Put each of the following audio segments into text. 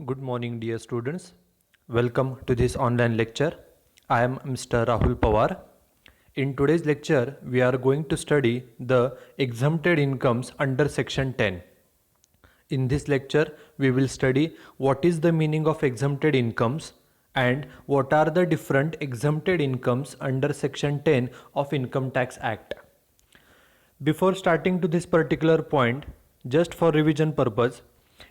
Good morning, dear students. Welcome to this online lecture. I am Mr. Rahul Pawar. In today's lecture, we are going to study the exempted incomes under section 10. In this lecture, we will study what is the meaning of exempted incomes and what are the different exempted incomes under section 10 of Income Tax Act. Before starting to this particular point, just for revision purpose,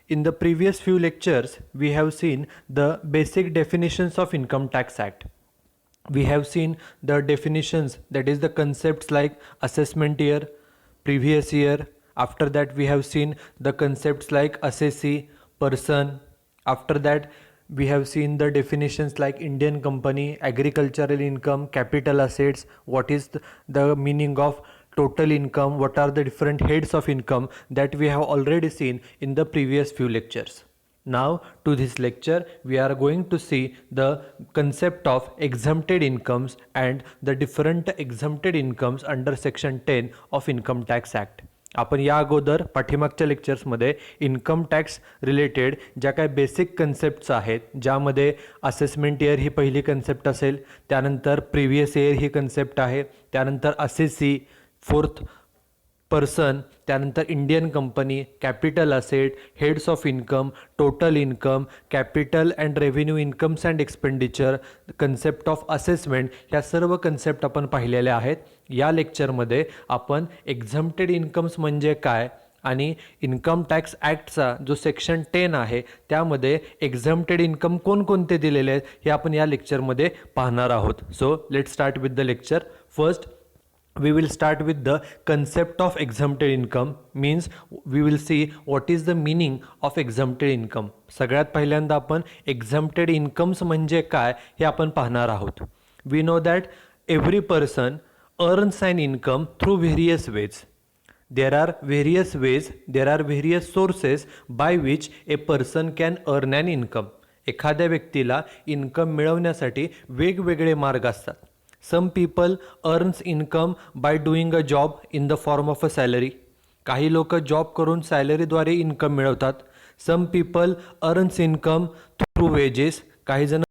in the previous few lectures, we have seen the basic definitions of Income Tax Act. We have seen the definitions, that is the concepts like assessment year, previous year. After that, we have seen the concepts like assessee, person. After that, we have seen the definitions like Indian company, agricultural income, capital assets, what is the meaning of total income, what are the different heads of income that we have already seen in the previous few lectures. Now to this lecture we are going to see the concept of exempted incomes and the different exempted incomes under section 10 of Income Tax Act. आपण या अगोदर पाठीमागच्या लेक्चर्समध्ये income tax related ज्या काही basic concepts आहेत, ज्यामध्ये assessment year ही पहिली कन्सेप्ट असेल, त्यानंतर प्रिव्हियस इयर ही कन्सेप्ट आहे, त्यानंतर असेसी, फोर्थ पर्सन, त्यानंतर Indian company, capital asset, heads of income, total income, capital and revenue incomes and expenditure, concept of assessment, ह्या सर्व कन्सेप्ट आपण पाहिलेल्या आहेत. या लेक्चरमध्ये आपण एक्झम्प्टेड इन्कम्स म्हणजे काय आणि इन्कम टॅक्स ॲक्टचा जो सेक्शन 10 आहे त्यामध्ये एक्झम्प्टेड इन्कम कोणकोणते दिलेले आहेत हे आपण या लेक्चरमध्ये पाहणार आहोत. So let start with the lecture. First we will start with the concept of exempted income, means we will see what is the meaning of exempted income. सगळ्यात पहिल्यांदा आपण exempted incomes म्हणजे काय हे आपण पाहणार आहोत. We know that every person earns an income through various ways. There are various ways, there are various sources by which a person can earn an income. एखाद्या व्यक्तीला इन्कम मिळवण्यासाठी वेगवेगळे मार्ग असतात. Some people earns income by doing a job in the form of a salary. काही लोक job करून सॅलरीद्वारे income मिळवतात. Some people earns income through wages. काही जण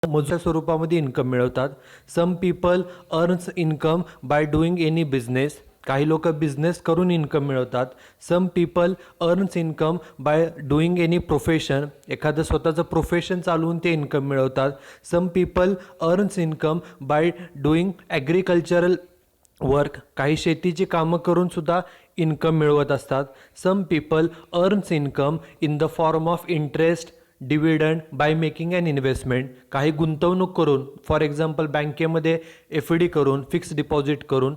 मजुरीच्या स्वरूपामध्ये इन्कम मिळवतात. Some people earns income by doing any business. काही लोक बिझनेस करून इन्कम मिळवतात. Some people earns income by doing any profession. एखादं स्वतःचं प्रोफेशन चालवून ते इन्कम मिळवतात. Some people earns income by doing agricultural work. काही शेतीची कामं करून सुद्धा इन्कम मिळवत असतात. Some people earns income in the form of interest, dividend by making an investment. काही गुंतवणूक करून, फॉर एक्झाम्पल बँकेमध्ये FD करून, फिक्स डिपॉझिट करून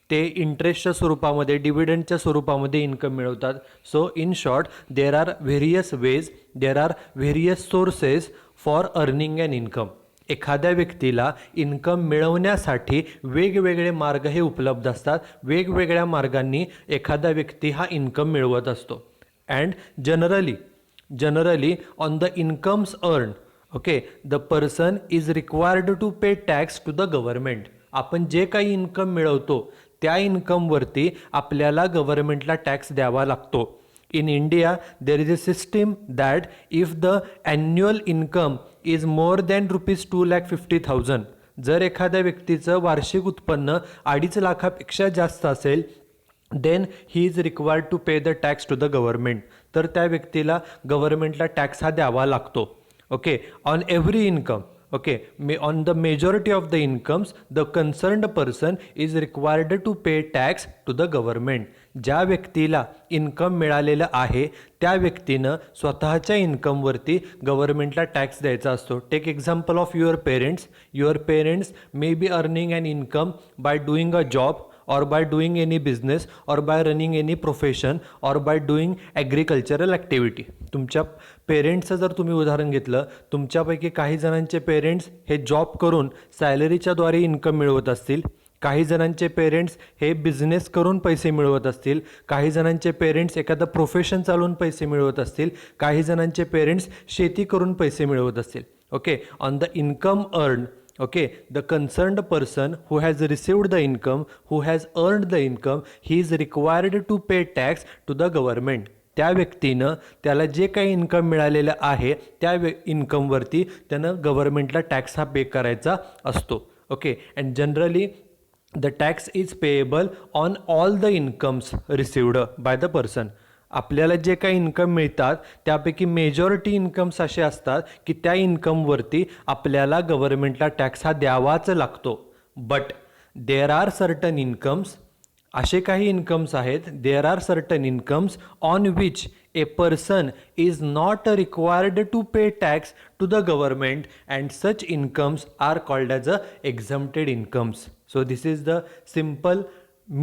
ते इंटरेस्टच्या स्वरूपामध्ये, डिव्हिडंडच्या स्वरूपामध्ये इन्कम मिळवतात. So in short there are various ways, there are various sources for earning an income. एखाद्या व्यक्तीला इन्कम मिळवण्यासाठी वेगवेगळे मार्ग हे उपलब्ध असतात. वेगवेगळ्या मार्गांनी एखादा व्यक्ती हा इन्कम मिळवत असतो. And generally on the incomes earn, okay, the person is required to pay tax to the government. आपण जे काही इन्कम मिळवतो त्या इन्कमवरती आपल्याला गव्हर्नमेंटला टॅक्स द्यावा लागतो. In India there is a system that if the annual income is more than ₹2,50,000, जर एखाद्या व्यक्तीचं वार्षिक उत्पन्न 2.5 लाखापेक्षा जास्त असेल, then he is required to pay the tax to the government. तर त्या व्यक्तीला गव्हर्नमेंटला टॅक्स हा द्यावा लागतो. Okay, on every income, okay, on the majority of the incomes the concerned person is required to pay tax to the government. ज्या व्यक्तीला income मिळालेलं आहे त्या व्यक्तीनं स्वतःच्या इन्कमवरती गव्हर्नमेंटला टॅक्स द्यायचा असतो. Take example of your parents may be earning an income by doing a job or by doing any business or by running any profession or by doing agricultural activity. तुमच्या पेरेंट्सचं जर तुम्ही उदाहरण घेतलं, तुमच्यापैकी काही जणांचे पेरेंट्स हे जॉब करून सॅलरीच्याद्वारे इन्कम मिळवत असतील. काही जणांचे पेरेंट्स हे बिझनेस करून पैसे मिळवत असतील. काही जणांचे पेरेंट्स एखादं प्रोफेशन चालवून पैसे मिळवत असतील. काही जणांचे पेरेंट्स शेती करून पैसे मिळवत असतील. Okay, on the income earn, okay, the concerned person who has received the income, who has earned the income, he is required to pay tax to the government. त्या व्यक्तीनं त्याला जे काही इन्कम मिळालेलं आहे त्या इन्कमवरती त्यानं गव्हर्नमेंटला टॅक्स हा पे करायचा असतो. Okay, and generally the tax is payable on all the incomes received by the person. आपल्याला जे काही इन्कम मिळतात त्यापैकी मेजॉरिटी इन्कम्स असे असतात की त्या इन्कमवरती आपल्याला गव्हर्नमेंटला टॅक्स हा द्यावाच लागतो. But there are certain incomes, असे काही इन्कम्स आहेत, there are certain incomes on which a person is not required to pay tax to the government, and such incomes are called as a exempted incomes. So this is the simple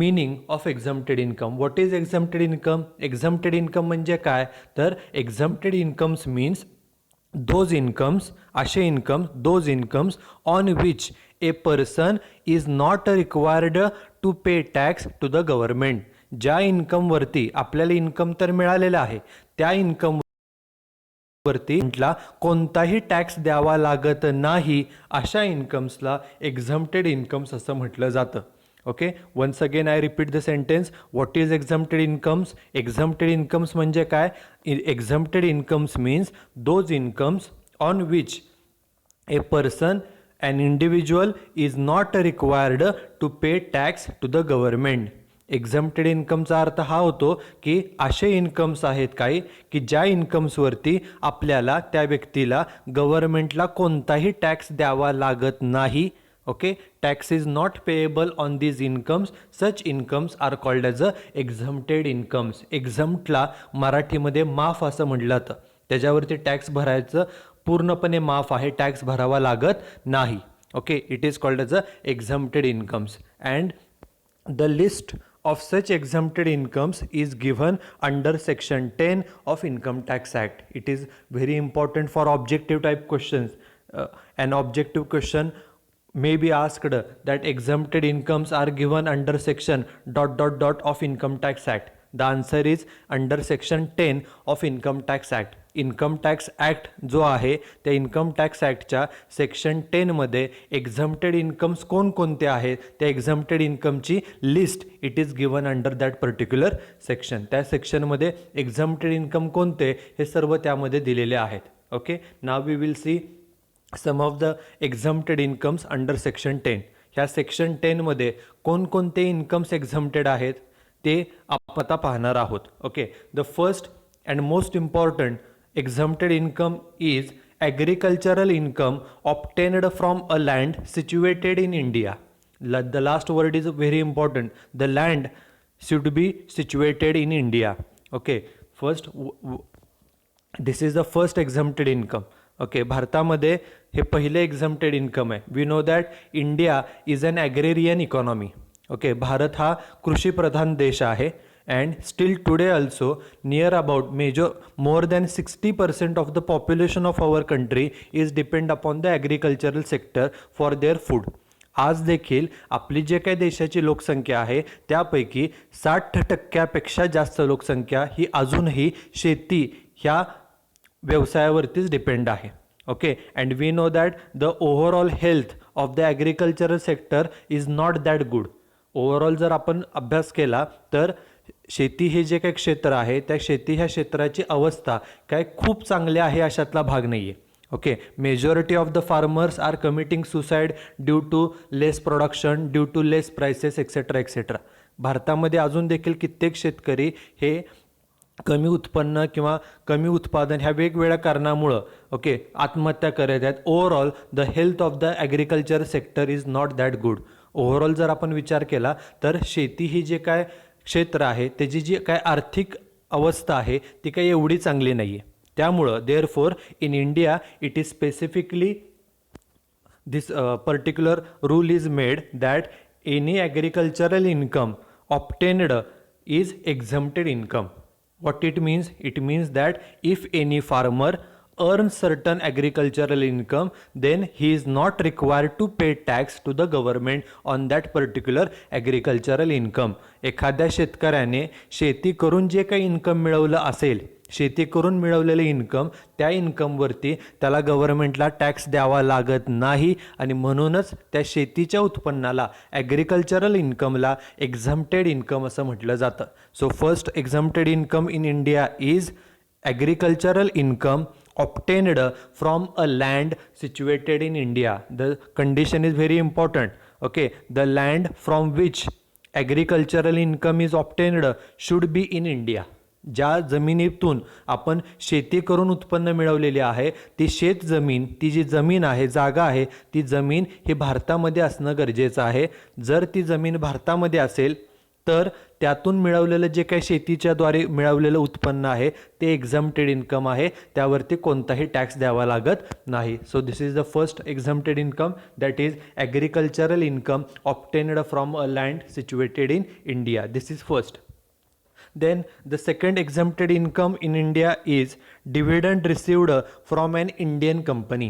meaning of exempted income. What is exempted income? Exempted income म्हणजे काय तर exempted incomes means those incomes, असे incomes, those incomes on which a person is not required to pay tax to the government. ज्या इन्कमवरती आपल्याला income तर मिळालेला आहे त्या इन्कम वरती कोणताही टॅक्स द्यावा लागत नाही, अशा इन्कम्सला एक्झम्प्टेड इन्कम्स असं म्हटलं जातं. Okay, once again I repeat the sentence. What is exempted incomes? Exempted incomes म्हणजे काय? Exempted incomes means those incomes on which a person, an individual is not required to pay tax to the government. Exempted इन्कमचा अर्थ हा होतो की असे incomes आहेत काही की ज्या इन्कम्सवरती आपल्याला त्या व्यक्तीला गव्हर्नमेंटला कोणताही टॅक्स द्यावा लागत नाही. Okay, tax is not payable on these incomes. Such incomes are called as a exempted incomes. एक्झम्प्टला मराठीमध्ये माफ असं म्हटलं जातं, त्याच्यावरती टॅक्स भरायचं पूर्णपणे माफ आहे, टॅक्स भरावा लागत नाही. Okay, it is called as a exempted incomes. And the list of such exempted incomes is given under section 10 of Income Tax Act. It is very important for objective type questions. An objective question may be asked that exempted incomes are given under section ... of Income Tax Act. The answer is under section 10 of Income Tax Act. Income tax act जो आहे त्या income tax ॲक्टच्या section 10मध्ये exempted incomes कोणकोणते आहेत त्या exempted इन्कमची list it is given under that particular section. त्या सेक्शनमध्ये एक्झम्प्टेड इन्कम कोणते हे सर्व त्यामध्ये दिलेले आहेत. Okay, now we will see some of the exempted incomes under section 10. ह्या सेक्शन 10मध्ये कोणकोणते इन्कम्स एक्झम्प्टेड आहेत ते आपण आता पाहणार आहोत. Okay, the first and most important exempted income is agricultural income obtained from a land situated in India. The last word is very important. The land should be situated in India. Okay, first this is the first exempted income. Okay, भारतामध्ये हे पहिले exempted income आहे. We know that India is an agrarian economy. Okay, Bharat हा कृषी प्रधान देश आहे. And still today also near about more than 60% of the population of our country is depend upon the agricultural sector for their food. आज देखील आपली जे काही देशाची लोकसंख्या आहे त्यापैकी 60% जास्त लोकसंख्या ही अजूनही शेती ह्या व्यवसायावरतीच डिपेंड आहे. Okay, and we know that the overall health of the agricultural sector is not that good. Overall जर आपण अभ्यास केला तर शेती हे जे काही क्षेत्र आहे त्या शेती ह्या क्षेत्राची अवस्था काय खूप चांगली आहे अशातला भाग नाही आहे. Okay, majority of the farmers are committing suicide due to less production, due to less prices etcetera etcetera. भारतामध्ये अजून देखील कित्येक शेतकरी हे कमी उत्पन्न किंवा कमी उत्पादन ह्या वेगवेगळ्या कारणामुळं ओके आत्महत्या करत आहेत. Overall the health of the agriculture sector is not that good. Overall जर आपण विचार केला तर शेती ही जे काय क्षेत्र आहे त्याची जी काय आर्थिक अवस्था आहे ती काही एवढी चांगली नाही आहे. त्यामुळं therefore in India it is specifically this particular rule is made that any agricultural income obtained is exempted income. What it means? It means that if any farmer earns certain agricultural income, then he is not required to pay tax to the government on that particular agricultural income. एखाद्या शेतकऱ्याने शेती करून जे काही income मिळवलं असेल शेती करून मिळवलेले इन्कम, त्या इन्कमवरती त्याला गव्हर्नमेंटला टॅक्स द्यावा लागत नाही आणि म्हणूनच त्या शेतीच्या उत्पन्नाला ॲग्रिकल्चरल इन्कमला एक्झम्प्टेड इन्कम असं म्हटलं जातं. So first exempted income in India is agricultural income obtained from a land situated in India. The condition is very important. Okay, the land from which agricultural income is obtained should be in India. ज्या जमिनीतून आपण शेती करून उत्पन्न मिळवलेले आहे ती शेत जमीन, ती जी जमीन आहे, जागा आहे, ती जमीन ही भारतामध्ये असणं गरजेचं आहे. जर ती जमीन भारतामध्ये असेल तर त्यातून मिळवलेलं जे काही शेतीच्याद्वारे मिळवलेलं उत्पन्न आहे ते एक्झम्प्टेड इन्कम आहे, त्यावरती कोणताही टॅक्स द्यावा लागत नाही. So this is the first exempted income, that is agricultural income obtained from a land situated in India. This is first. Then the second exempted income in India is dividend received from an Indian company.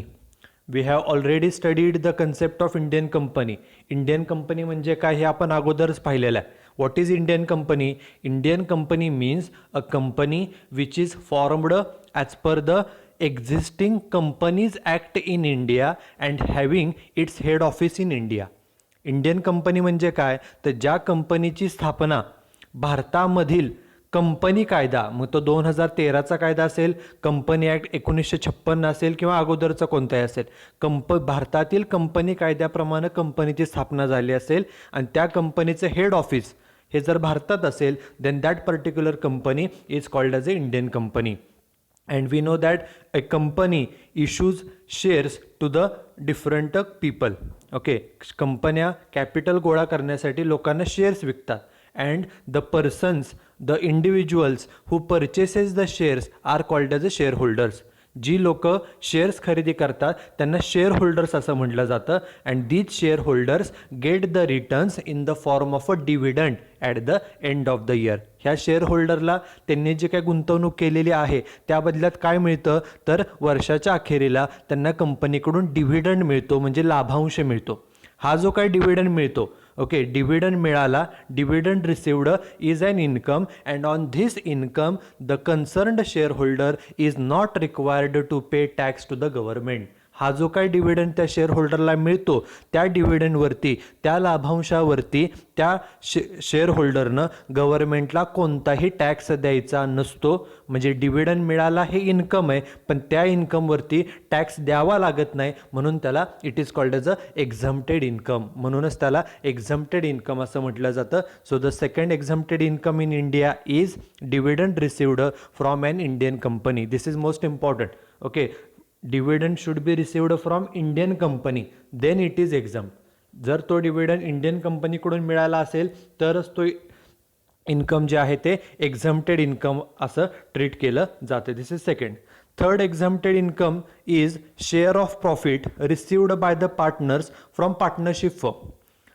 We have already studied the concept of Indian company. Indian company म्हणजे काय हे आपण अगोदरच पाहिलेलं आहे. What is Indian company? Indian company means a company which is formed as per the existing Companies Act in India and having its head office in India. Indian company म्हणजे काय तर ज्या कंपनीची स्थापना भारतामधील कंपनी कायदा, मग तो 2013चा कायदा असेल, कंपनी ॲक्ट 1956 असेल किंवा अगोदरचा कोणताही असेल, भारतातील कंपनी कायद्याप्रमाणे कंपनीची स्थापना झाली असेल आणि त्या कंपनीचं हेड ऑफिस हे जर भारतात असेल then that particular company is called as a Indian company. And we know that a company issues shares to the different people. Okay, कंपन्या कॅपिटल गोळा करण्यासाठी लोकांना शेअर्स विकतात. And the persons, the individuals who purchases the shares are called as a shareholders. जी लोक shares खरेदी करतात त्यांना share holders असं म्हटलं जातं. And these share holders get the returns in the form of a dividend at the end of the year. ह्या share होल्डरला त्यांनी जे काय गुंतवणूक केलेली आहे त्या बदल्यात काय मिळतं तर वर्षाच्या अखेरीला त्यांना कंपनीकडून डिव्हिडंड मिळतो, म्हणजे लाभांश मिळतो. हा जो काही डिव्हिडंड मिळतो, ओके, डिव्हिडंड मिळाला, dividend received is an income and on this income the concerned share holder is not required to pay tax to the government. हा जो काही डिव्हिडंड त्या शेअर होल्डरला मिळतो त्या डिव्हिडंडवरती, त्या लाभांशावरती त्या शेअर होल्डरनं गव्हर्नमेंटला कोणताही टॅक्स द्यायचा नसतो. म्हणजे डिव्हिडंड मिळाला हे इन्कम आहे पण त्या इन्कमवरती टॅक्स द्यावा लागत नाही, म्हणून त्याला it is called as a exempted income. म्हणूनच त्याला एक्झम्प्टेड इन्कम असं म्हटलं जातं. So the second exempted income in India is dividend received from an Indian company. This is most important. Okay, dividend should be received from Indian company then it is exempt. जर तो dividend Indian कंपनीकडून मिळाला असेल तरच तो income जे आहे ते एक्झम्प्टेड इन्कम असं ट्रीट केलं जातं. This is second. Third exempted income is share of profit received by the partners from partnership firm.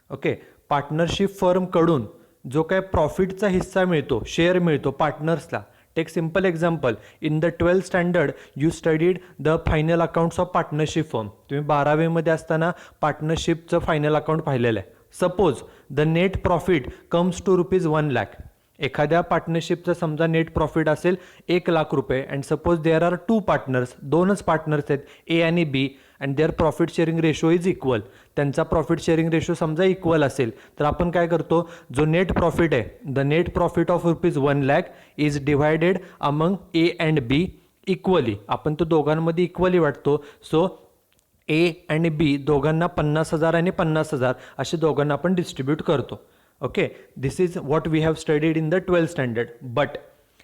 Okay, partnership फर्मकडून जो काय प्रॉफिटचा हिस्सा मिळतो, शेअर मिळतो पार्टनर्सला. Take simple example, in the 12th standard you studied the final accounts of partnership firm. तुम्ही 12वीमध्ये असताना पार्टनरशिपचं फायनल अकाउंट पाहिलेलं आहे. Suppose the net profit comes to ₹1,00,000. एखाद्या पार्टनरशिपचं समजा नेट प्रॉफिट असेल ₹1,00,000 and suppose there are 2 partners, 2च पार्टनर्स आहेत ए आणि B and their profit sharing ratio is equal. त्यांचा प्रॉफिट शेअरिंग रेशो समजा इक्वल असेल तर आपण काय करतो, जो नेट प्रॉफिट आहे, the net profit of ₹1,00,000 is divided among A and B equally. आपण तो दोघांमध्ये इक्वली वाटतो. सो ए आणि बी दोघांना 50,000 आणि 50,000 असे दोघांना आपण डिस्ट्रीब्यूट करतो. Okay, this is what we have studied in the 12th standard. But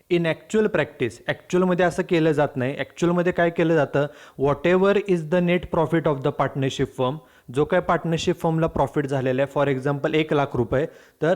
in actual practice, ॲक्च्युअलमध्ये असं केलं जात नाही. ॲक्च्युअलमध्ये काय केलं जातं, whatever is the net profit of the partnership firm, जो काय पार्टनरशिप फर्मला प्रॉफिट झालेला आहे, फॉर एक्झाम्पल ₹1,00,000, तर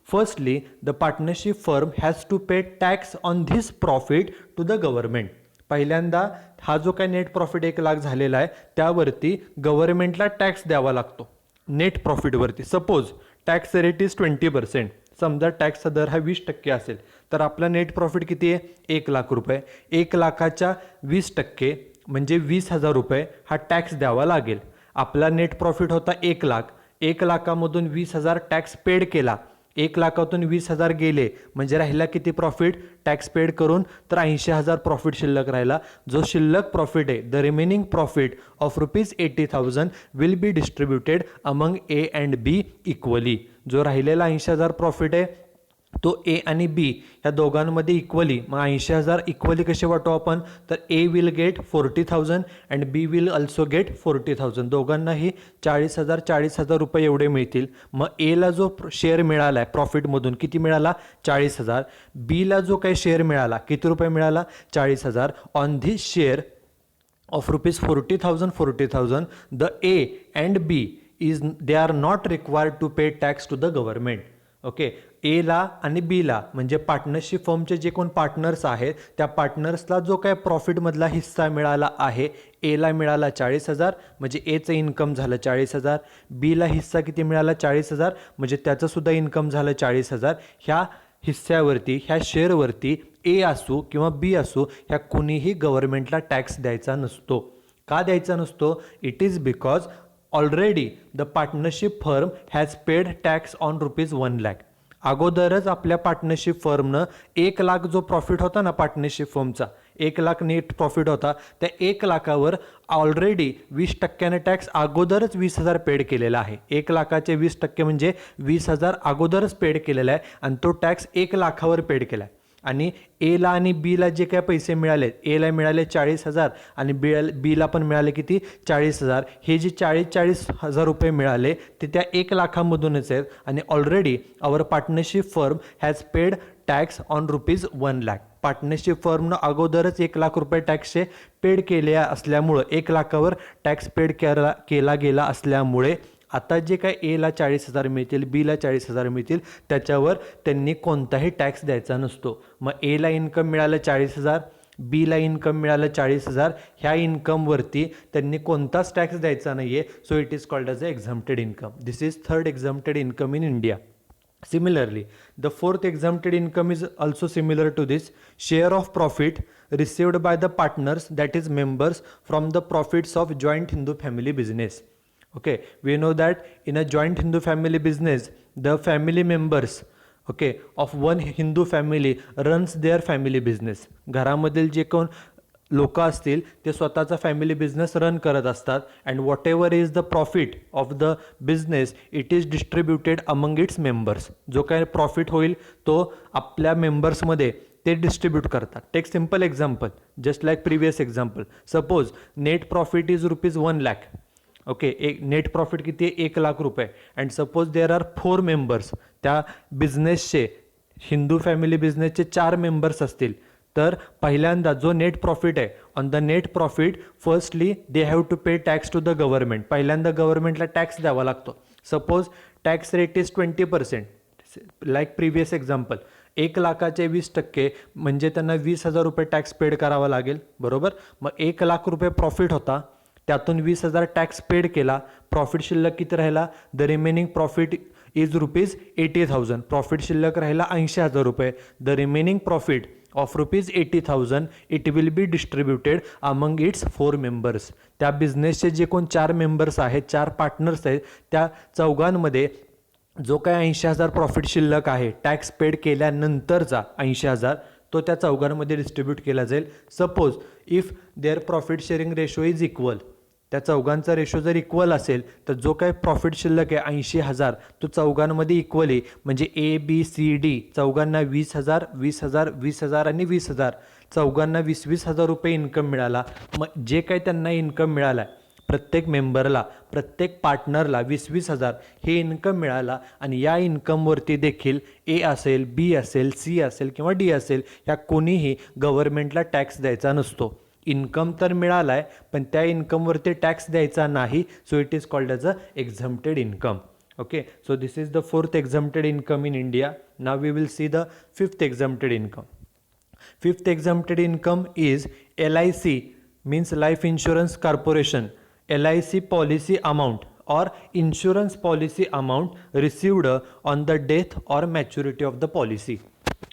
firstly the partnership firm has to pay tax on this profit to the government. पहिल्यांदा हा जो काय नेट प्रॉफिट 1,00,000 झालेला आहे त्यावरती गव्हर्नमेंटला टॅक्स द्यावा लागतो नेट प्रॉफिटवरती. Suppose tax rate is 20%. समजा टॅक्सचा दर हा 20% असेल तर आपला नेट प्रॉफिट किती आहे, ₹1,00,000. 1,00,000च्या 20% म्हणजे ₹20,000 हा टॅक्स द्यावा लागेल. आपला नेट प्रॉफिट होता 1,00,000. 1,00,000मधून 20,000 टॅक्स पेड केला 1,00,000तून 20,000 गेले म्हणजे राहिला किती प्रॉफिट टॅक्स पेड करून, तर 80,000 प्रॉफिट शिल्लक राहिला. जो शिल्लक प्रॉफिट आहे, the remaining profit of ₹80,000 will be distributed among A and B equally. जो राहिलेला 80,000 प्रॉफिट आहे तो ए आणि बी ह्या दोघांमध्ये इक्वली. मग 80,000 इक्वली कसे वाटू आपण, तर A will get 40,000 and B will also get 40,000. दोघांनाही 40,000 रुपये एवढे मिळतील. मग एला जो शेअर मिळाला आहे प्रॉफिटमधून किती मिळाला, 40,000. बीला जो काही शेअर मिळाला किती रुपये मिळाला, 40,000. On this share of ₹40,000, the A and B they are not required to pay tax to the government. Okay, एला आणि बीला म्हणजे पार्टनरशिप फर्मचे जे कोण पार्टनर्स आहेत त्या पार्टनर्सला जो काय प्रॉफिटमधला हिस्सा मिळाला आहे, एला मिळाला 40,000 म्हणजे एचं इन्कम झालं 40,000. बीला हिस्सा किती मिळाला, 40,000 म्हणजे त्याचं सुद्धा इन्कम झालं 40,000. ह्या हिस्स्यावरती, ह्या शेअरवरती ए असू किंवा बी असू, ह्या कुणीही गव्हर्नमेंटला टॅक्स द्यायचा नसतो. का द्यायचा नसतो, it is because already the partnership firm has paid tax on ₹1,00,000. अगोदरच आपल्या पार्टनरशिप फर्मनं 1,00,000 जो प्रॉफिट होता ना पार्टनरशिप फर्मचा, 1,00,000 नेट प्रॉफिट होता, त्या 1,00,000वर ऑलरेडी 20% टॅक्स अगोदरच 20,000 पेड केलेला आहे. 1,00,000चे 20% म्हणजे 20,000 अगोदरच पेड केलेला आहे आणि तो टॅक्स 1,00,000वर पेड केला आहे. आणि एला आणि बीला जे काय पैसे मिळाले, एला मिळाले 40,000 आणि बीला पण मिळाले किती, 40,000. हे जे 40,000 रुपये मिळाले ते त्या 1,00,000मधूनच आहेत. आणि already our partnership firm has paid tax on ₹1,00,000. Partnership फर्मनं अगोदरच 1,00,000 रुपये टॅक्सचे पेड केले असल्यामुळं 1,00,000वर टॅक्स पेड केला गेला असल्यामुळे आता जे काय एला 40,000 मिळतील, बीला 40,000 मिळतील, त्याच्यावर त्यांनी कोणताही टॅक्स द्यायचा नसतो. मग एला इन्कम मिळालं 40,000, बीला इन्कम मिळालं 40,000. ह्या इन्कमवरती त्यांनी कोणताच टॅक्स द्यायचा नाही आहे. So it is called as a exempted income. This is third exempted income in India. Similarly, the fourth exempted income is also similar to this. Share of profit received by the partners, that is members, from the profits of joint Hindu family business. Okay, we know that in a joint Hindu family business, the family members, okay, of one Hindu family runs their family business. घरामधील जे कोण लोक असतील ते स्वतःचा family business run करत असतात. And what ever is the profit of the business it is distributed among its members. जो काय प्रॉफिट होईल तो आपल्या मेंबर्समध्ये ते डिस्ट्रीब्यूट करतात. Take simple example, just like previous example. Suppose net profit is ₹1,00,000. Okay, एक नेट प्रॉफिट किती आहे, 1,00,000 रुपये. And suppose there are 4 members. त्या बिझनेसचे, हिंदू फॅमिली बिझनेसचे 4 मेंबर्स असतील, तर पहिल्यांदा जो नेट प्रॉफिट आहे, on the net profit firstly they have to pay tax to the government. पहिल्यांदा गव्हर्नमेंटला टॅक्स द्यावा लागतो. Suppose tax rate is 20%. Like previous example, 1,00,000चे 20% म्हणजे त्यांना 20,000 रुपये टॅक्स पेड करावा लागेल, बरोबर. मग 1,00,000 रुपये प्रॉफिट होता, त्यातून 20,000 टॅक्स पेड केला, प्रॉफिट शिल्लक किती राहिला, the remaining profit is ₹80,000. Profit शिल्लक राहिला 80,000 रुपये. The remaining profit of ₹80,000 it will be distributed among it's 4 members. त्या बिझनेसचे जे कोण 4 मेंबर्स आहेत, 4 पार्टनर्स आहेत, त्या चौघांमध्ये जो काय 80,000 प्रॉफिट शिल्लक आहे टॅक्स पेड केल्यानंतरचा 80,000 तो त्या चौघांमध्ये डिस्ट्रीब्यूट केला जाईल. Suppose if there profit sharing ratio is equal, त्या चौघांचा रेशो जर इक्वल असेल तर जो काय प्रॉफिट शिल्लक आहे 80,000 तो चौघांमध्ये इक्वली, म्हणजे ए बी सी डी चौघांना 20,000 20,000 20,000 आणि 20,000, चौघांना 20,000 रुपये इन्कम मिळाला. मग जे काही त्यांना इन्कम मिळाला आहे प्रत्येक मेंबरला, प्रत्येक पार्टनरला 20,000 हे इन्कम मिळाला. आणि या इन्कमवरती देखील ए असेल, बी असेल, सी असेल किंवा डी असेल, या कोणीही गव्हर्नमेंटला टॅक्स द्यायचा नसतो. इन्कम तर मिळाला आहे पण त्या इन्कमवरती टॅक्स द्यायचा नाही. So it is called as a exempted income. Okay, so this is the fourth exempted income in India. Now we will see the fifth exempted income. Fifth exempted income is LIC, means Life Insurance Corporation. LIC policy amount or insurance policy amount received on the death or maturity of the policy.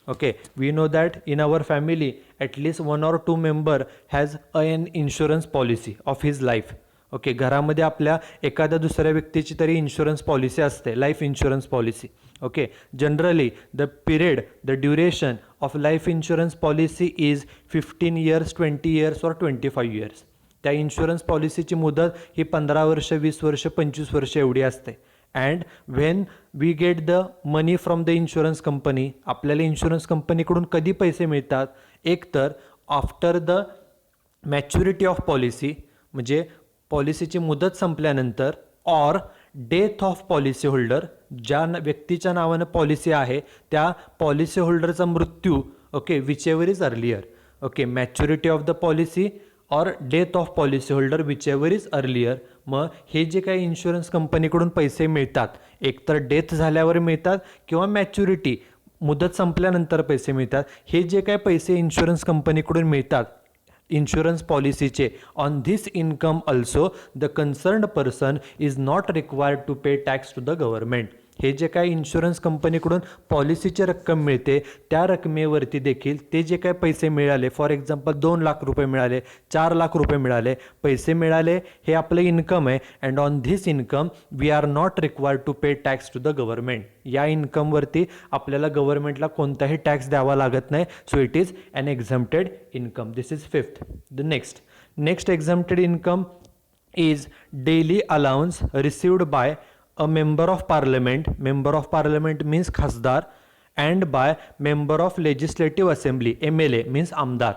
Okay, we know that in our family at least one or two member has an insurance policy of his life. Okay, घरामध्ये आपल्या एखाद्या दुसऱ्या व्यक्तीची तरी insurance policy असते, life insurance policy. Okay, generally the period, the duration of life insurance policy is 15 years, 20 years or 25 years. त्या insurance पॉलिसीची मुदत ही 15 वर्ष, 20 वर्ष, 25 वर्ष एवढी असते. And when we get the money from the insurance company, आपल्याला इन्शुरन्स कंपनीकडून कधी पैसे मिळतात? एक तर after the maturity of policy, म्हणजे पॉलिसीची मुदत संपल्यानंतर, or death of policy holder, ज्या व्यक्तीच्या नावानं पॉलिसी आहे त्या पॉलिसी होल्डरचा मृत्यू. Okay, whichever is earlier. Okay, maturity of the policy or death of policy holder, whichever is earlier. मग हे जे काही इन्शुरन्स कंपनीकडून पैसे मिळतात, एकतर डेथ झाल्यावर मिळतात किंवा मॅच्युरिटी, मुदत संपल्यानंतर पैसे मिळतात. हे जे काही पैसे इन्शुरन्स कंपनीकडून मिळतात इन्शुरन्स पॉलिसीचे, on this income also the concerned person is not required to pay tax to the government. हे जे काही इन्शुरन्स कंपनीकडून पॉलिसीची रक्कम मिळते त्या रकमेवरती देखील ते जे काही पैसे मिळाले, फॉर एक्झाम्पल 2 लाख रुपये मिळाले, 4 लाख रुपये मिळाले, पैसे मिळाले, हे आपलं इन्कम आहे. And on this income we are not required to pay tax to the government. या इन्कमवरती आपल्याला गव्हर्नमेंटला कोणताही टॅक्स द्यावा लागत नाही. So it is an exempted income. This is fifth. The next exempted income is daily allowance received by a member of parliament. Member of parliament means खासदार, and by member of legislative assembly, MLA means आमदार.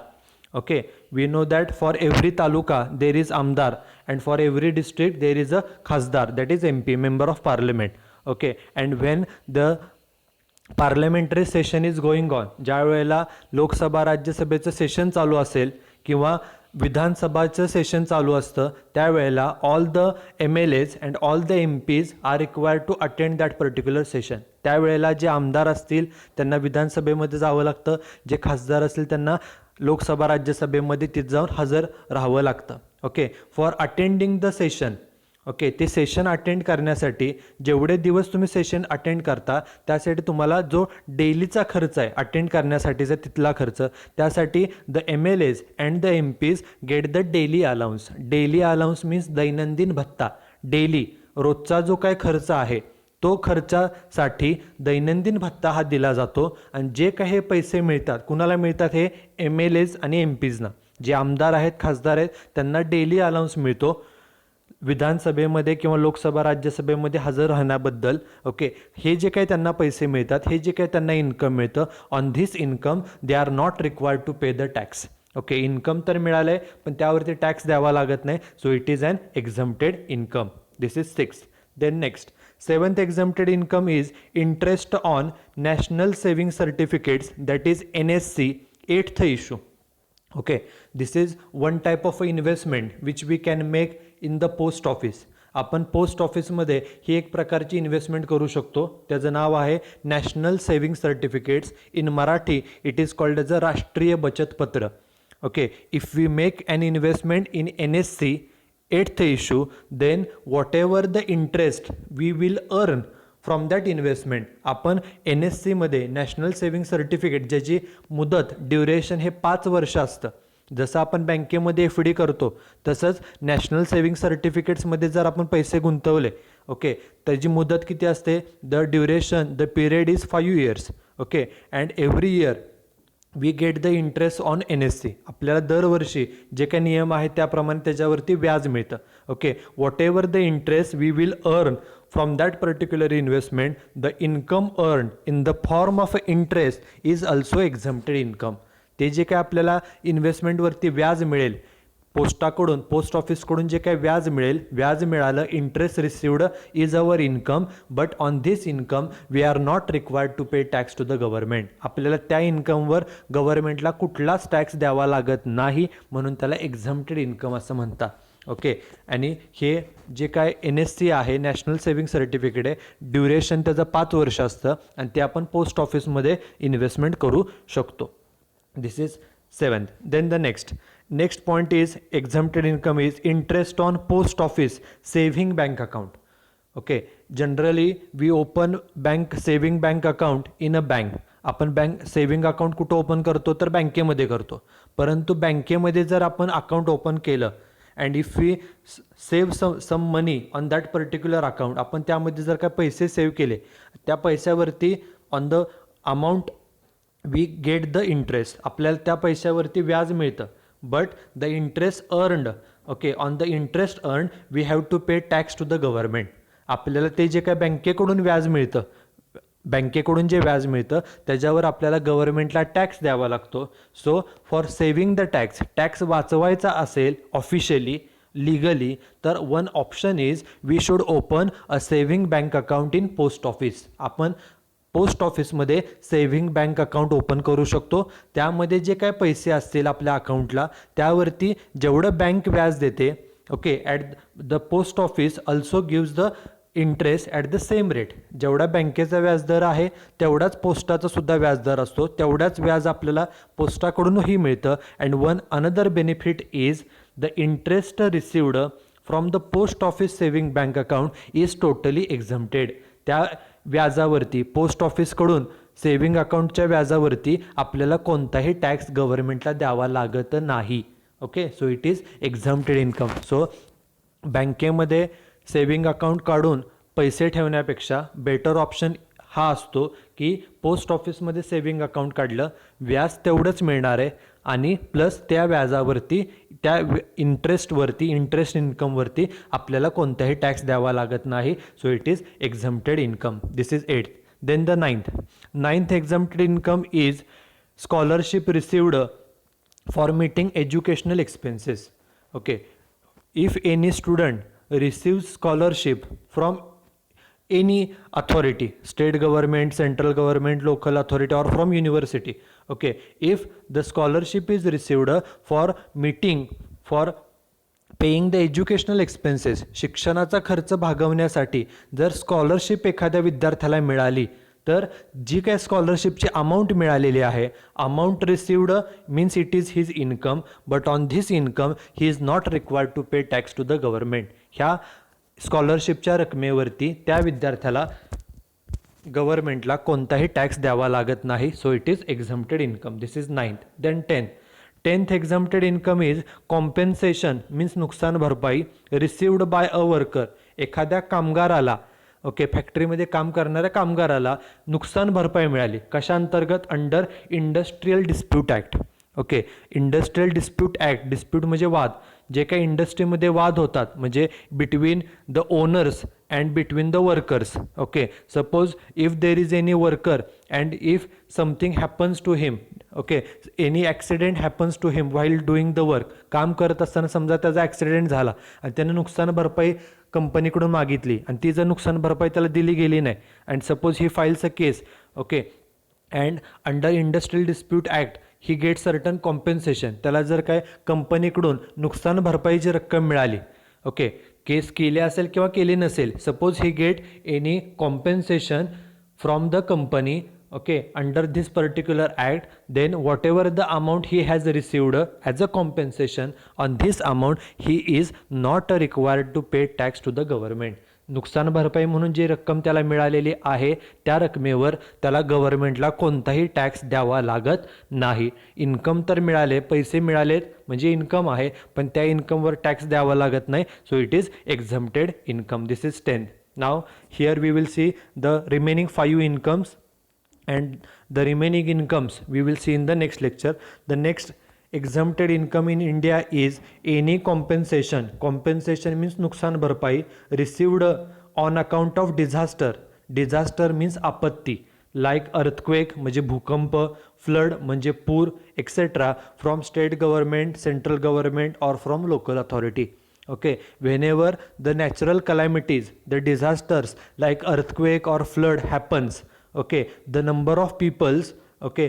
Okay, we know that for every taluka there is amdar, and for every district there is a khasdar, that is MP, member of parliament. Okay, and when the parliamentary session is going on, ज्या वेळेला लोकसभा राज्यसभेचं session चालू असेल किंवा विधानसभाचं session चालू असतं, त्यावेळेला all the MLAs and all the MPs are required to attend that particular session. त्यावेळेला जे आमदार असतील त्यांना विधानसभेमध्ये जावं लागतं, जे खासदार असतील त्यांना लोकसभा राज्यसभेमध्ये तिथं जाऊन हजर राहावं लागतं. Okay, for attending the session. Okay, ते सेशन अटेंड करण्यासाठी जेवढे दिवस तुम्ही सेशन अटेंड करता त्यासाठी तुम्हाला जो डेलीचा खर्च आहे अटेंड करण्यासाठीचा तिथला खर्च, त्यासाठी the MLAs and the MPs get the daily allowance. Daily allowance means दैनंदिन भत्ता. डेली रोजचा जो काय खर्च आहे तो खर्चासाठी दैनंदिन भत्ता हा दिला जातो. आणि जे काही पैसे मिळतात कुणाला मिळतात? हे MLAs आणि MPsना. जे आमदार आहेत, खासदार आहेत, त्यांना डेली अलाउन्स मिळतो विधानसभेमध्ये किंवा लोकसभा राज्यसभेमध्ये हजर राहण्याबद्दल. ओके, हे जे काही त्यांना पैसे मिळतात, हे जे काही त्यांना इन्कम मिळतं, on this income they are not required to pay the tax. Okay, income तर मिळालं आहे पण त्यावरती टॅक्स द्यावा लागत नाही. So it is an exempted income. This is 6th. Then next 7th exempted income is interest on national saving certificates, that is NSC, 8th issue. Okay, this is one type of investment which we can make in the post office. आपण post ऑफिसमध्ये ही एक प्रकारची investment करू शकतो. त्याचं नाव आहे national saving certificates. In Marathi it is called as a Rashtriya बचत पत्र. Okay, if we make an investment in NSC 8th issue, then whatever the interest we will earn from that investment, आपण NSCमध्ये नॅशनल सेविंग सर्टिफिकेट ज्याची मुदत duration हे 5 वर्ष असतं. जसं आपण बँकेमध्ये FD करतो तसंच नॅशनल सेविंग सर्टिफिकेट्समध्ये जर आपण पैसे गुंतवले, ओके, त्याची मुदत किती असते? The duration, the period is 5 years. Okay, and every year we get the interest on NSC. आपल्याला दरवर्षी जे काही नियम आहेत त्याप्रमाणे त्याच्यावरती व्याज मिळतं. Okay, whatever the interest we will earn from that particular investment, the income earn in the form of interest is also exempted income. ते जे काय आपल्याला इन्व्हेस्टमेंटवरती व्याज मिळेल पोस्टाकडून, पोस्ट ऑफिसकडून जे काही व्याज मिळेल, व्याज मिळालं, interest received is our income, but on this income we are not required to pay tax to the government. आपल्याला त्या इन्कमवर गव्हर्नमेंटला कुठलाच टॅक्स द्यावा लागत नाही, म्हणून त्याला एक्झम्प्टेड इन्कम असं म्हणतात. ओके, आणि हे जे काय NSC आहे नॅशनल सेविंग सर्टिफिकेट आहे, ड्युरेशन त्याचं 5 वर्ष असतं आणि ते आपण पोस्ट ऑफिसमध्ये इन्व्हेस्टमेंट करू शकतो. दिस is 7th. Then the next point is exempted income is interest on post office saving bank account. Okay, generally we open saving bank account in a bank. आपण बँक सेविंग अकाउंट कुठं open करतो? तर बँकेमध्ये करतो. परंतु बँकेमध्ये जर आपण अकाउंट ओपन केलं and if we save some money on that particular account, आपण त्यामध्ये जर का पैसे सेव्ह केले, त्या पैशावरती on the amount we get the interest, आपल्याला त्या पैशावरती व्याज मिळतं. But the interest earned, okay, on the interest earn we have to pay tax to the government. आपल्याला ते जे काय बँकेकडून व्याज मिळतं, बँकेकडून जे व्याज मिळतं त्याच्यावर आपल्याला गव्हर्नमेंटला टॅक्स द्यावा लागतो. So for saving the tax वाचवायचा असेल ऑफिशियली लीगली, तर one option is we should open a saving bank account in post office. आपण पोस्ट ऑफिसमध्ये सेव्हिंग बँक अकाउंट ओपन करू शकतो. त्यामध्ये जे काय पैसे असतील आपल्या अकाउंटला त्यावरती जेवढं बँक व्याज देते, okay, at the post office also gives the interest at the same rate. जेवढा बँकेचा व्याजदर आहे तेवढाच पोस्टाचा सुद्धा व्याजदर असतो, तेवढाच व्याज आपल्याला पोस्टाकडूनही मिळतं. And one another benefit is the interest received from the post office saving bank account is totally exempted. त्या व्याजावरती पोस्ट ऑफिसकडून सेव्हिंग अकाउंटच्या व्याजावरती आपल्याला कोणताही टॅक्स गव्हर्नमेंटला द्यावा लागत नाही. Okay, so it is exempted income. So बँकेमध्ये सेव्हिंग अकाउंट काढून पैसे ठेवण्यापेक्षा बेटर ऑप्शन हा असतो की पोस्ट ऑफिसमध्ये सेव्हिंग अकाउंट काढलं, व्याज तेवढंच मिळणार आहे आणि प्लस त्या व्याजावरती त्या इंटरेस्टवरती इंटरेस्ट इन्कमवरती आपल्याला कोणताही टॅक्स द्यावा लागत नाही. So it is exempted income. This is 8th. Then the 9th exempted income is scholarship received for meeting educational expenses. Okay, if any student receives scholarship from any authority, state government, central government, local authority, or from university. Okay, if the scholarship is received for meeting, for paying the educational expenses, शिक्षणाचा खर्च भागवण्यासाठी जर scholarship एखाद्या विद्यार्थ्याला मिळाली, तर जी काय स्कॉलरशिपची amount मिळालेली आहे, amount received means it is his income, but on this income he is not required to pay tax to the government. ह्या स्कॉलरशिपच्या रकमेवरती त्या विद्यार्थ्याला गव्हर्नमेंटला कोणताही टॅक्स द्यावा लागत नाही. So it is exempted income. This is 9th. Then 10th exempted income is compensation means नुकसान भरपाई रिसिव्ड बाय अ वर्कर. एखाद्या कामगाराला, ओके, फॅक्टरीमध्ये काम करणाऱ्या कामगाराला नुकसान भरपाई मिळाली. कशा अंतर्गत? Under industrial dispute act. Okay, industrial dispute act, dispute म्हणजे वाद, जे काही इंडस्ट्रीमध्ये वाद होतात म्हणजे between the owners and between the workers. Okay, suppose if there is any worker and if something happens to him, okay, any accident happens to him while doing the work. काम करत असताना समजा त्याचा ॲक्सिडेंट झाला आणि त्याने नुकसान भरपाई कंपनीकडून मागितली आणि ती जर नुकसान भरपाई त्याला दिली गेली नाही, and suppose he files a case, okay, and under industrial dispute act he gate certain compensation. त्याला जर काय कंपनीकडून नुकसान भरपाईची रक्कम मिळाली, ओके, केस केली असेल किंवा केली नसेल, suppose he get any compensation from the company, okay, under this particular act, then whatever the amount he has received as a compensation, on this amount he is not required to pay tax to the government. नुकसान भरपाई म्हणून जी रक्कम त्याला मिळालेली आहे त्या रकमेवर त्याला गव्हर्नमेंटला कोणताही टॅक्स द्यावा लागत नाही. इन्कम तर मिळाले, पैसे मिळालेत म्हणजे इन्कम आहे, पण त्या इन्कमवर टॅक्स द्यावा लागत नाही. So it is exempted income. This is 10th. Now here we will see the remaining 5 incomes and the remaining incomes we will see in the next lecture. The next exempted income in India is any compensation. Compensation means नुकसान भरपाई received on account of disaster. Disaster means आपत्ती, like earthquake म्हणजे भूकंप, flood म्हणजे पूर, etc. from state government, central government or from local authority. Okay, whenever the natural calamities, the disasters like earthquake or flood happens, okay, the number of peoples, okay,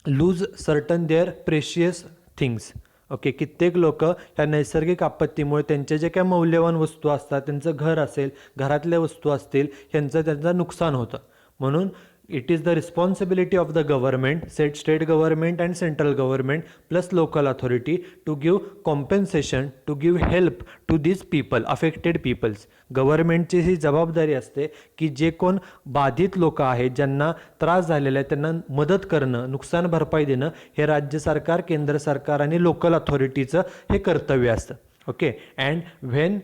lose certain their precious things. Okay, कित्येक लोक ह्या नैसर्गिक आपत्तीमुळे त्यांचे जे काही मौल्यवान वस्तू असतात, त्यांचं घर असेल, घरातल्या वस्तू असतील, त्यांचं नुकसान होतं. म्हणून it is the responsibility of the government, state government and central government plus local authority to give compensation, to give help to these people, affected peoples. गव्हर्नमेंटची ही जबाबदारी असते की जे कोण बाधित लोक आहेत, ज्यांना त्रास झालेला आहे, त्यांना मदत करणं, नुकसान भरपाई देणं हे राज्य सरकार, केंद्र सरकार आणि लोकल अथॉरिटीचं हे कर्तव्य असतं. Okay, and when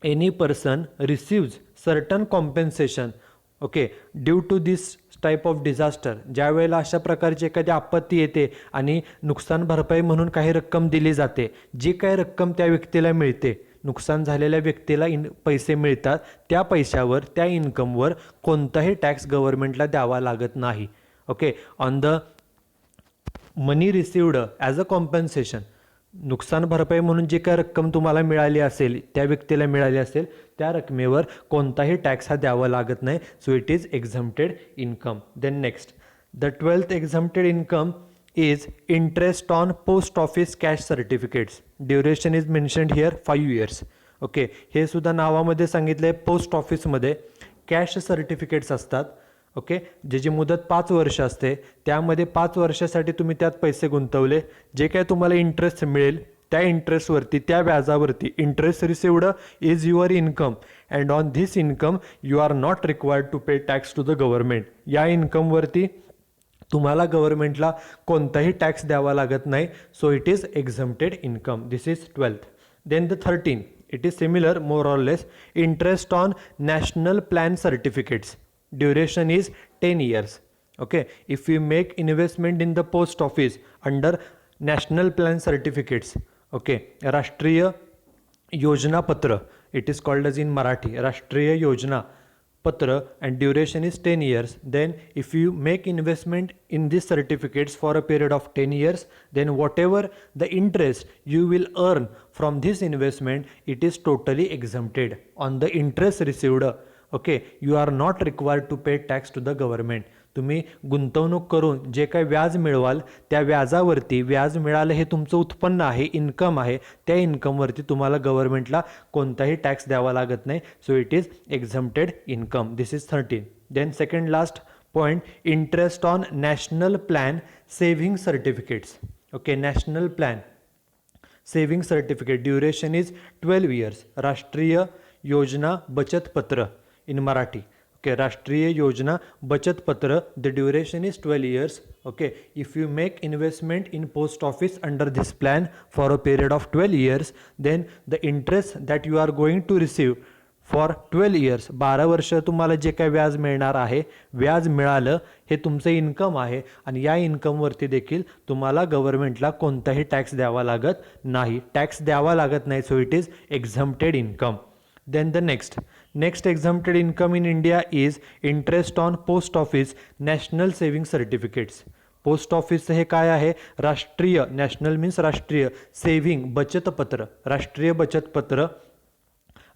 any person receives certain compensation, okay, due to this type of disaster, ज्या वेळेला अशा प्रकारची एखादी आपत्ती येते आणि नुकसान भरपाई म्हणून काही रक्कम दिली जाते, जी काही रक्कम त्या व्यक्तीला मिळते, नुकसान झालेल्या व्यक्तीला पैसे मिळतात, त्या पैशावर, त्या इन्कमवर कोणताही टॅक्स गव्हर्नमेंटला द्यावा लागत नाही. Okay, on the money received as a compensation, नुकसान भरपाई म्हणून जी काय रक्कम तुम्हाला मिळाली असेल, त्या व्यक्तीला मिळाली असेल, त्या रकमेवर कोणताही टॅक्स हा द्यावा लागत नाही. So it is exempted income. Then next, the 12th exempted income is interest on post office cash certificates. Duration is mentioned here 5 years. Okay, हे सुद्धा नावामध्ये सांगितलं आहे, पोस्ट ऑफिसमध्ये कॅश सर्टिफिकेट्स असतात. ओके, ज्याची मुदत 5 वर्ष असते, त्यामध्ये 5 वर्षासाठी तुम्ही त्यात पैसे गुंतवले, जे काय तुम्हाला इंटरेस्ट मिळेल, त्या इंटरेस्टवरती, त्या व्याजावरती, interest received is your income and on this income you are not required to pay tax to the government. या इन्कमवरती तुम्हाला गव्हर्नमेंटला कोणताही टॅक्स द्यावा लागत नाही. So it is exempted income. This is 12th. Then the 13th, it is similar more or less, interest on national plan certificates. Duration is 10 years. Okay, if you make investment in the post office under national plan certificates, okay, राष्ट्रीय योजना पत्र, it is called as in Marathi, राष्ट्रीय योजना पत्र, and duration is 10 years. Then if you make investment in these certificates for a period of 10 years, then whatever the interest you will earn from this investment, it is totally exempted on the interest received. Okay, you are not required to pay tax to the government. तुम्ही गुंतवणूक करून जे काही व्याज मिळवाल, त्या व्याजावरती, व्याज मिळालं हे तुमचं उत्पन्न आहे, इन्कम आहे, त्या इन्कमवरती तुम्हाला गव्हर्नमेंटला कोणताही टॅक्स द्यावा लागत नाही. So it is exempted income. This is 13. Then second last point, interest on national plan saving certificates. Okay, national plan saving certificate, duration is 12 years. राष्ट्रीय योजना बचत पत्र in Marathi. Okay, राष्ट्रीय योजना बचत पत्र, the duration is 12 years. Okay, if you make investment in post office under this plan for a period of 12 years, then the interest that you are going to receive for 12 years, 12 वर्ष तुम्हाला जे काही व्याज मिळणार आहे, व्याज मिळालं हे तुमचं इन्कम आहे आणि या इन्कमवरती देखील तुम्हाला गव्हर्नमेंटला कोणताही टॅक्स द्यावा लागत नाही. टॅक्स द्यावा लागत नाही. So it is exempted income. Then the next exempted income in India is interest on post office national saving certificates. Post ऑफिसचं हे काय आहे? राष्ट्रीय, नॅशनल मीन्स राष्ट्रीय, सेव्हिंग बचत पत्र, राष्ट्रीय बचत पत्र.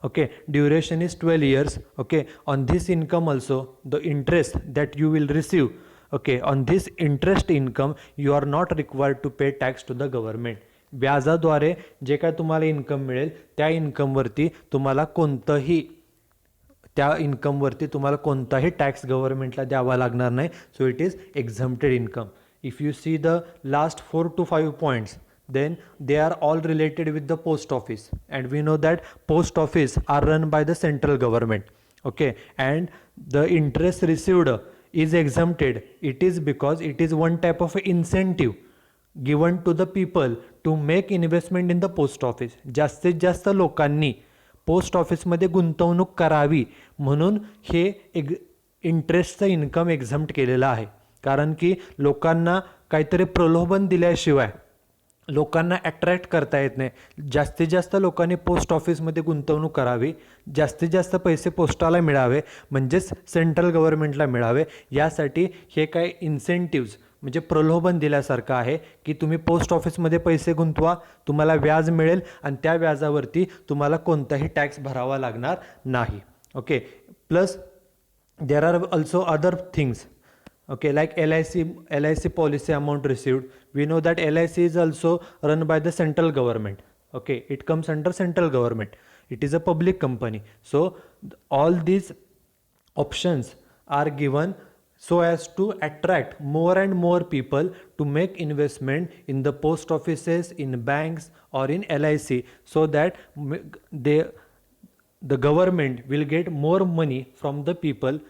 Okay, duration is 12 years. Okay, on this income also the interest that you will receive, okay, on this interest income you are not required to pay tax to the government. व्याजाद्वारे जे काय तुम्हाला income मिळेल, त्या इन्कमवरती तुम्हाला कोणताही tax गव्हर्नमेंटला द्यावा लागणार नाही. So it is exempted income. If you see the last 4 to 5 points, then they are all related with the post office, and we know that post office are run by the central government. Okay, and the interest received is exempted. It is because it is one type of incentive given to the people to make investment in the post office. जास्तीत जास्त लोकांनी post ऑफिसमध्ये गुंतवणूक करावी म्हणून हे इंटरेस्टचं income एक्झम्प्ट केलेलं आहे. कारण की लोकांना काहीतरी प्रलोभन दिल्याशिवाय लोकांना अट्रॅक्ट करता येत नाही. जास्तीत जास्त लोकांनी पोस्ट ऑफिसमध्ये गुंतवणूक करावी, जास्तीत जास्त पैसे पोस्टाला मिळावे, म्हणजेच सेंट्रल गव्हर्नमेंटला मिळावे, यासाठी हे काही इन्सेंटिव्ज म्हणजे प्रलोभन दिल्यासारखं आहे की तुम्ही पोस्ट ऑफिसमध्ये पैसे गुंतवा, तुम्हाला व्याज मिळेल आणि त्या व्याजावरती तुम्हाला कोणताही टॅक्स भरावा लागणार नाही. Okay, plus there are also other things. Okay, like LIC policy amount received. We know that LIC is also run by the central government. Okay, it comes under central government. It is a public company. So all these options are given so as to attract more and more people to make investment in the post offices, in banks or in LIC, so that the government will get more money from the people,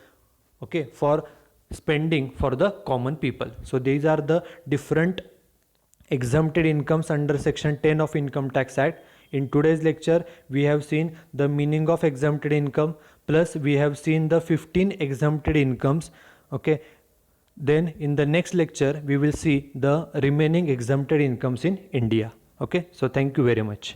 okay, for spending for the common people. So these are the different exempted incomes under section 10 of Income Tax Act. In today's lecture, we have seen the meaning of exempted income, plus we have seen the 15 exempted incomes. Okay. Then in the next lecture, we will see the remaining exempted incomes in India. Okay. So thank you very much.